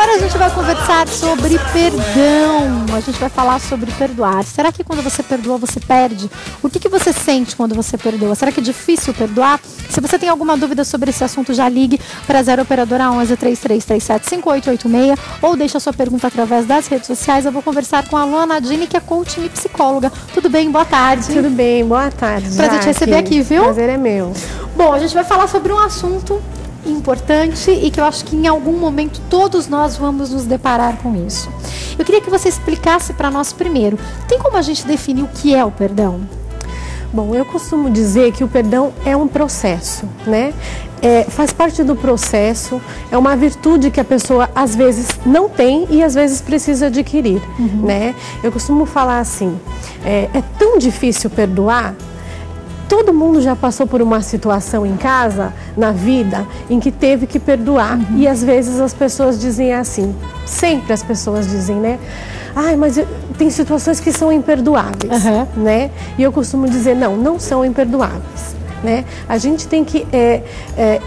Agora a gente vai conversar sobre perdão. A gente vai falar sobre perdoar. Será que quando você perdoa, você perde? O que você sente quando você perdoa? Será que é difícil perdoar? Se você tem alguma dúvida sobre esse assunto, já ligue para 0 Operadora 11 3337 5886 ou deixa a sua pergunta através das redes sociais. Eu vou conversar com a Luana Nadini, que é coaching e psicóloga. Tudo bem? Boa tarde. Tudo bem, boa tarde. Prazer te receber aqui, viu? Prazer é meu. Bom, a gente vai falar sobre um assunto importante e que eu acho que em algum momento todos nós vamos nos deparar com isso. Eu queria que você explicasse para nós primeiro, tem como a gente definir o que é o perdão? Bom, eu costumo dizer que o perdão é um processo, né? Faz parte do processo, é uma virtude que a pessoa às vezes não tem e às vezes precisa adquirir, né? Eu costumo falar assim, é tão difícil perdoar. Todo mundo já passou por uma situação em casa, na vida, em que teve que perdoar. E às vezes as pessoas dizem assim, sempre as pessoas dizem, né? Ai, mas tem situações que são imperdoáveis, né? E eu costumo dizer, não são imperdoáveis, né? A gente tem que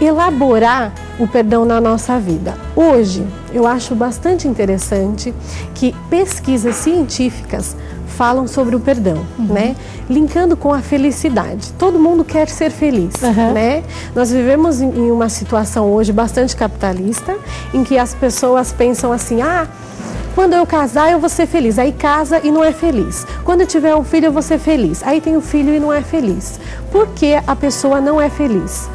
elaborar o perdão na nossa vida. Hoje, eu acho bastante interessante que pesquisas científicas falam sobre o perdão, né? Linkando com a felicidade. Todo mundo quer ser feliz, né? Nós vivemos em uma situação hoje bastante capitalista, em que as pessoas pensam assim, quando eu casar eu vou ser feliz. Aí casa e não é feliz. Quando eu tiver um filho eu vou ser feliz. Aí tem um filho e não é feliz. Por que a pessoa não é feliz?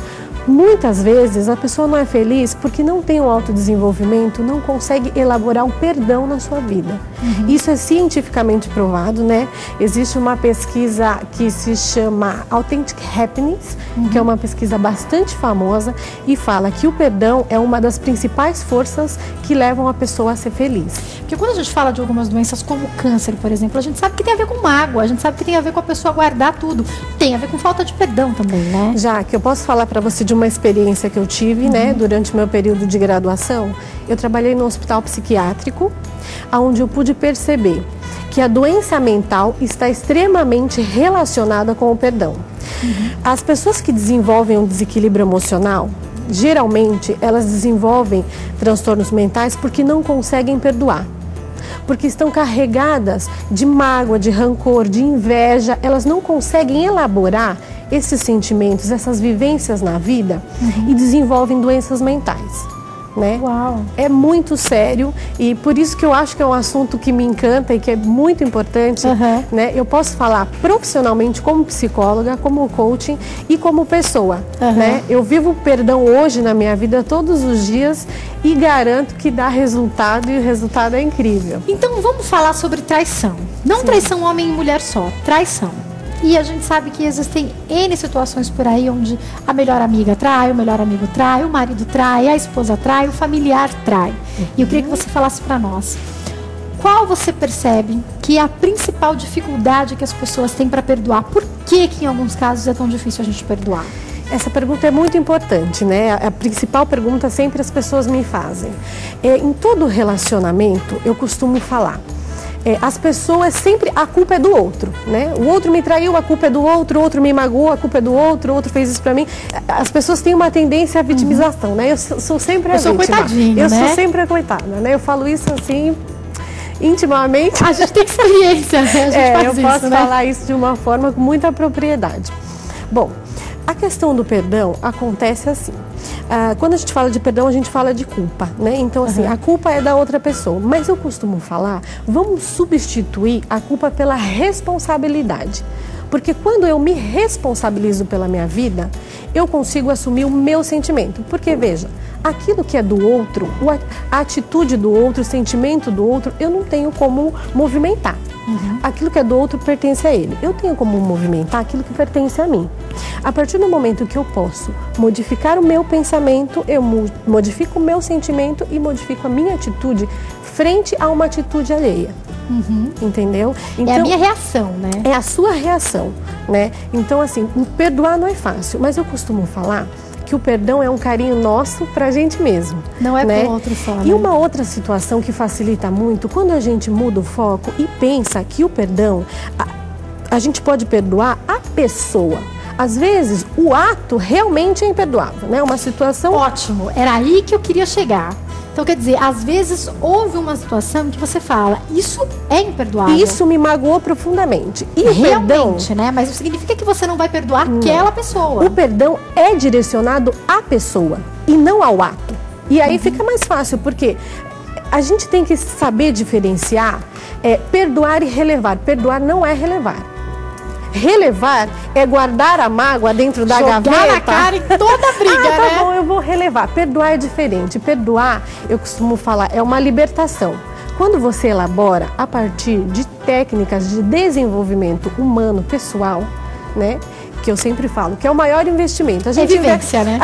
Muitas vezes a pessoa não é feliz porque não tem um autodesenvolvimento, não consegue elaborar o perdão na sua vida. Isso é cientificamente provado, né? Existe uma pesquisa que se chama Authentic Happiness, que é uma pesquisa bastante famosa e fala que o perdão é uma das principais forças que levam a pessoa a ser feliz. Porque quando a gente fala de algumas doenças como o câncer, por exemplo, a gente sabe que tem a ver com mágoa, a gente sabe que tem a ver com a pessoa guardar tudo. Tem a ver com falta de perdão também, né? Já que eu posso falar para você de uma experiência que eu tive, né, durante o meu período de graduação, eu trabalhei no hospital psiquiátrico, onde eu pude perceber que a doença mental está extremamente relacionada com o perdão. As pessoas que desenvolvem um desequilíbrio emocional, geralmente elas desenvolvem transtornos mentais porque não conseguem perdoar. Porque estão carregadas de mágoa, de rancor, de inveja, elas não conseguem elaborar esses sentimentos, essas vivências na vida e desenvolvem doenças mentais, né? Uau. É muito sério e por isso que eu acho que é um assunto que me encanta e que é muito importante, né? Eu posso falar profissionalmente como psicóloga, como coaching e como pessoa, né? Eu vivo o perdão hoje na minha vida todos os dias e garanto que dá resultado e o resultado é incrível. Então vamos falar sobre traição. Não traição homem e mulher só, traição. E a gente sabe que existem N situações por aí onde a melhor amiga trai, o melhor amigo trai, o marido trai, a esposa trai, o familiar trai. E eu queria que você falasse para nós, qual você percebe que é a principal dificuldade que as pessoas têm para perdoar? Por que em alguns casos é tão difícil a gente perdoar? Essa pergunta é muito importante, né? A principal pergunta sempre as pessoas me fazem. Em todo relacionamento, eu costumo falar, as pessoas sempre, a culpa é do outro, né? O outro me traiu, a culpa é do outro, o outro me magoou, a culpa é do outro, o outro fez isso pra mim. As pessoas têm uma tendência à vitimização, né? Eu sou sempre a vítima. Coitadinha, eu né? sou sempre a coitada, né? Eu falo isso assim, intimamente. A gente tem experiência, né? A gente faz eu isso, posso né? falar isso de uma forma com muita propriedade. Bom, a questão do perdão acontece assim. Quando a gente fala de perdão, a gente fala de culpa, né? Então, assim, a culpa é da outra pessoa. Mas eu costumo falar, vamos substituir a culpa pela responsabilidade. Porque quando eu me responsabilizo pela minha vida, eu consigo assumir o meu sentimento. Porque, veja, aquilo que é do outro, a atitude do outro, o sentimento do outro, eu não tenho como movimentar. Aquilo que é do outro pertence a ele. Eu tenho como movimentar aquilo que pertence a mim. A partir do momento que eu posso modificar o meu pensamento, eu modifico o meu sentimento e modifico a minha atitude frente a uma atitude alheia. Entendeu? Então, é a minha reação, né? É a sua reação, né? Então, assim, perdoar não é fácil, mas eu costumo falar que o perdão é um carinho nosso pra gente mesmo. Não é né? pro outro só, né? E uma outra situação que facilita muito, quando a gente muda o foco e pensa que o perdão, a gente pode perdoar a pessoa. Às vezes, o ato realmente é imperdoável, né? Uma situação... Ótimo, era aí que eu queria chegar. Então, quer dizer, às vezes houve uma situação que você fala, isso é imperdoável. Isso me magoou profundamente. E realmente, o perdão, né? Mas não significa que você não vai perdoar aquela pessoa. O perdão é direcionado à pessoa e não ao ato. E aí fica mais fácil, porque a gente tem que saber diferenciar perdoar e relevar. Perdoar não é relevar. Relevar é guardar a mágoa dentro da gaveta. Jogar na cara em toda briga, tá né? bom, eu vou relevar. Perdoar é diferente. Perdoar, eu costumo falar, é uma libertação. Quando você elabora a partir de técnicas de desenvolvimento humano, pessoal, né? Que eu sempre falo, que é o maior investimento. A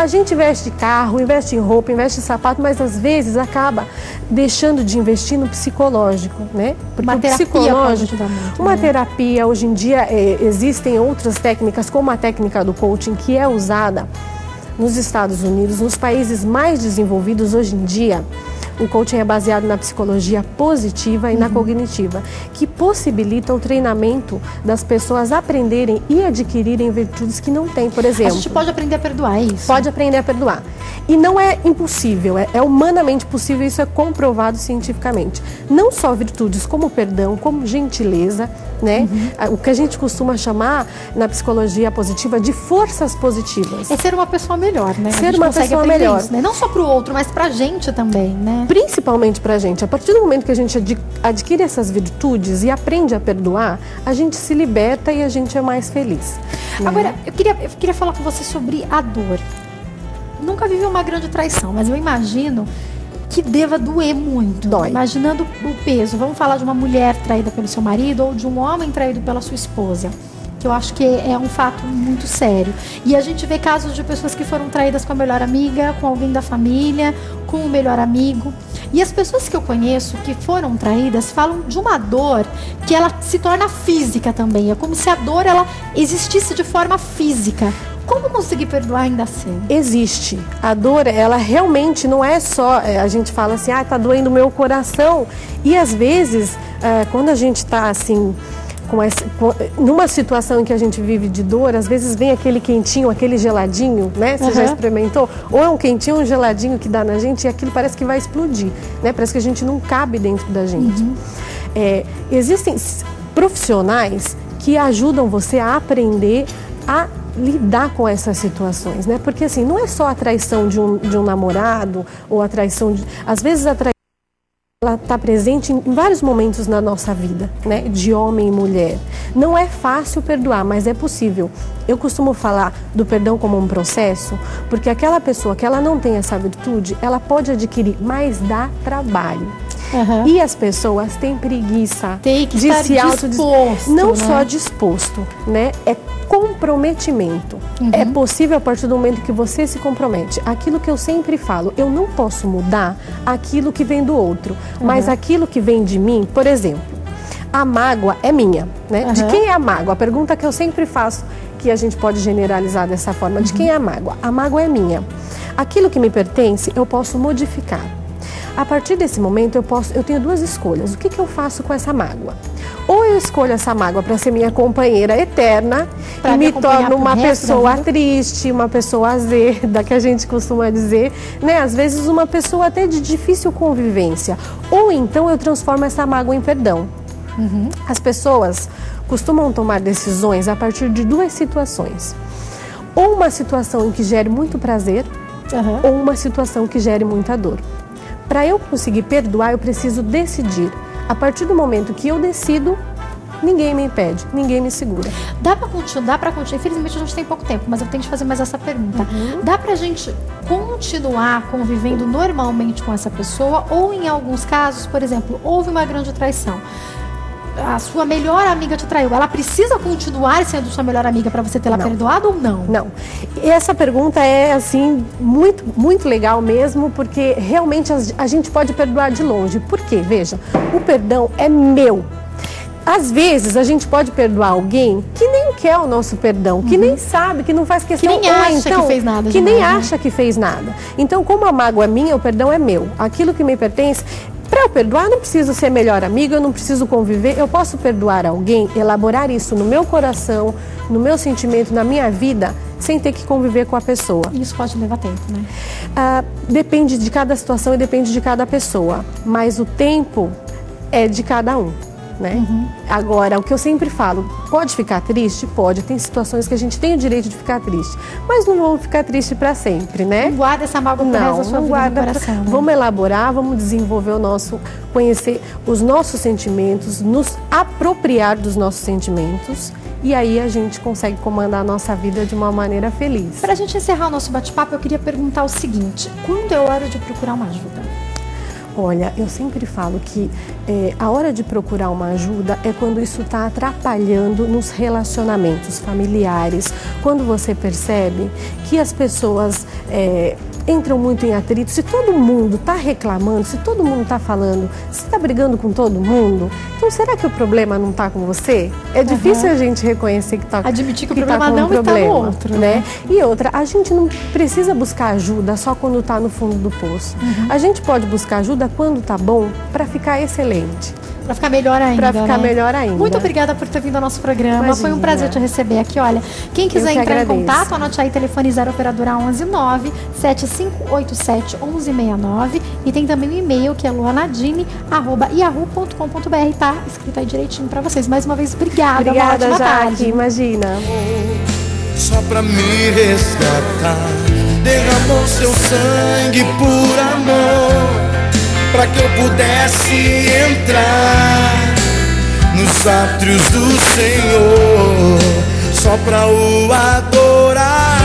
gente investe carro, investe em roupa, investe em sapato, mas às vezes acaba deixando de investir no psicológico, né? Porque uma terapia pode ajudar muito, uma terapia, hoje em dia existem outras técnicas, como a técnica do coaching, que é usada nos Estados Unidos, nos países mais desenvolvidos hoje em dia. O coaching é baseado na psicologia positiva e na cognitiva, que possibilita o treinamento das pessoas aprenderem e adquirirem virtudes que não têm, por exemplo. A gente pode aprender a perdoar, é isso? Pode aprender a perdoar. E não é impossível, é humanamente possível, isso é comprovado cientificamente. Não só virtudes como perdão, como gentileza, né? O que a gente costuma chamar na psicologia positiva de forças positivas. É ser uma pessoa melhor, né? Ser uma pessoa melhor. Isso, né? Não só para o outro, mas para a gente também, né? Principalmente pra gente. A partir do momento que a gente adquire essas virtudes e aprende a perdoar, a gente se liberta e a gente é mais feliz. Né? Agora, eu queria falar com você sobre a dor. Nunca vivi uma grande traição, mas eu imagino que deva doer muito. Dói. Imaginando o peso. Vamos falar de uma mulher traída pelo seu marido ou de um homem traído pela sua esposa. Que eu acho que é um fato muito sério. E a gente vê casos de pessoas que foram traídas com a melhor amiga, com alguém da família, com o melhor amigo. E as pessoas que eu conheço que foram traídas falam de uma dor que ela se torna física também. É como se a dor ela existisse de forma física. Como conseguir perdoar ainda assim? Existe. A dor, ela realmente não é só... a gente fala assim, tá doendo o meu coração. E às vezes, quando a gente tá assim... numa situação em que a gente vive de dor, às vezes vem aquele quentinho, aquele geladinho, né? Você já experimentou? Ou é um quentinho, um geladinho que dá na gente e aquilo parece que vai explodir, né? Parece que a gente não cabe dentro da gente. Existem profissionais que ajudam você a aprender a lidar com essas situações, né? Porque assim, não é só a traição de um namorado ou a traição de... Às vezes a traição ela está presente em vários momentos na nossa vida, né? De homem e mulher. Não é fácil perdoar, mas é possível. Eu costumo falar do perdão como um processo, porque aquela pessoa que ela não tem essa virtude, ela pode adquirir, mas dá trabalho. E as pessoas têm preguiça de estar se disposto, não né? só disposto, né? É comprometimento. É possível a partir do momento que você se compromete. Aquilo que eu sempre falo, eu não posso mudar aquilo que vem do outro, mas aquilo que vem de mim, por exemplo, a mágoa é minha, né? De quem é a mágoa? A pergunta que eu sempre faço, que a gente pode generalizar dessa forma, de quem é a mágoa? A mágoa é minha. Aquilo que me pertence, eu posso modificar. A partir desse momento, eu tenho duas escolhas. O que eu faço com essa mágoa? Ou eu escolho essa mágoa para ser minha companheira eterna e me torno uma pessoa triste, uma pessoa azeda, que a gente costuma dizer, né? Às vezes uma pessoa até de difícil convivência. Ou então eu transformo essa mágoa em perdão. As pessoas costumam tomar decisões a partir de duas situações. Ou uma situação em que gere muito prazer, ou uma situação que gere muita dor. Para eu conseguir perdoar, eu preciso decidir. A partir do momento que eu decido, ninguém me impede, ninguém me segura. Dá para continuar? Infelizmente a gente tem pouco tempo, mas eu tenho que fazer mais essa pergunta. Dá pra gente continuar convivendo normalmente com essa pessoa? Ou em alguns casos, por exemplo, houve uma grande traição. A sua melhor amiga te traiu, ela precisa continuar sendo sua melhor amiga para você tê-la perdoado ou não? Não. E essa pergunta é, assim, muito, muito legal mesmo, porque realmente a gente pode perdoar de longe. Por quê? Veja, o perdão é meu. Às vezes a gente pode perdoar alguém que nem quer o nosso perdão, que nem sabe, que não faz questão, que nem acha que fez nada, que nem acha que fez nada. Então, como a mágoa é minha, o perdão é meu. Aquilo que me pertence. Para eu perdoar, não preciso ser melhor amiga, eu não preciso conviver, eu posso perdoar alguém, elaborar isso no meu coração, no meu sentimento, na minha vida, sem ter que conviver com a pessoa. Isso pode levar tempo, né? Depende de cada situação e depende de cada pessoa, mas o tempo é de cada um, né? Agora, o que eu sempre falo, pode ficar triste? Pode, tem situações que a gente tem o direito de ficar triste, mas não vamos ficar triste para sempre, né? Não guarda essa mágoa pro resto da sua vida no coração, né? Vamos elaborar, vamos desenvolver conhecer os nossos sentimentos, nos apropriar dos nossos sentimentos, e aí a gente consegue comandar a nossa vida de uma maneira feliz. Para a gente encerrar o nosso bate-papo, eu queria perguntar o seguinte: quando é hora de procurar uma ajuda? Olha, eu sempre falo que a hora de procurar uma ajuda é quando isso está atrapalhando nos relacionamentos familiares, quando você percebe que as pessoas entram muito em atrito. Se todo mundo está reclamando, se todo mundo está falando, você está brigando com todo mundo, então será que o problema não está com você? É difícil a gente reconhecer que está admitir que o problema não está no outro, né? E outra, a gente não precisa buscar ajuda só quando está no fundo do poço. A gente pode buscar ajuda quando está bom, para ficar excelente. Para ficar melhor ainda. Para ficar melhor ainda. Muito obrigada por ter vindo ao nosso programa. Imagina. Foi um prazer te receber aqui. Olha, quem quiser entrar em contato, anote aí, telefone 0 operadora 11 9 7587 1169, e tem também o e-mail que é luanadine@yahoo.com.br. Tá escrito aí direitinho para vocês. Mais uma vez, obrigada. Obrigada, uma ótima tarde. Imagina. Só pra me resgatar, derramou seu sangue por amor, pra que eu pudesse entrar nos átrios do Senhor, só pra o adorar.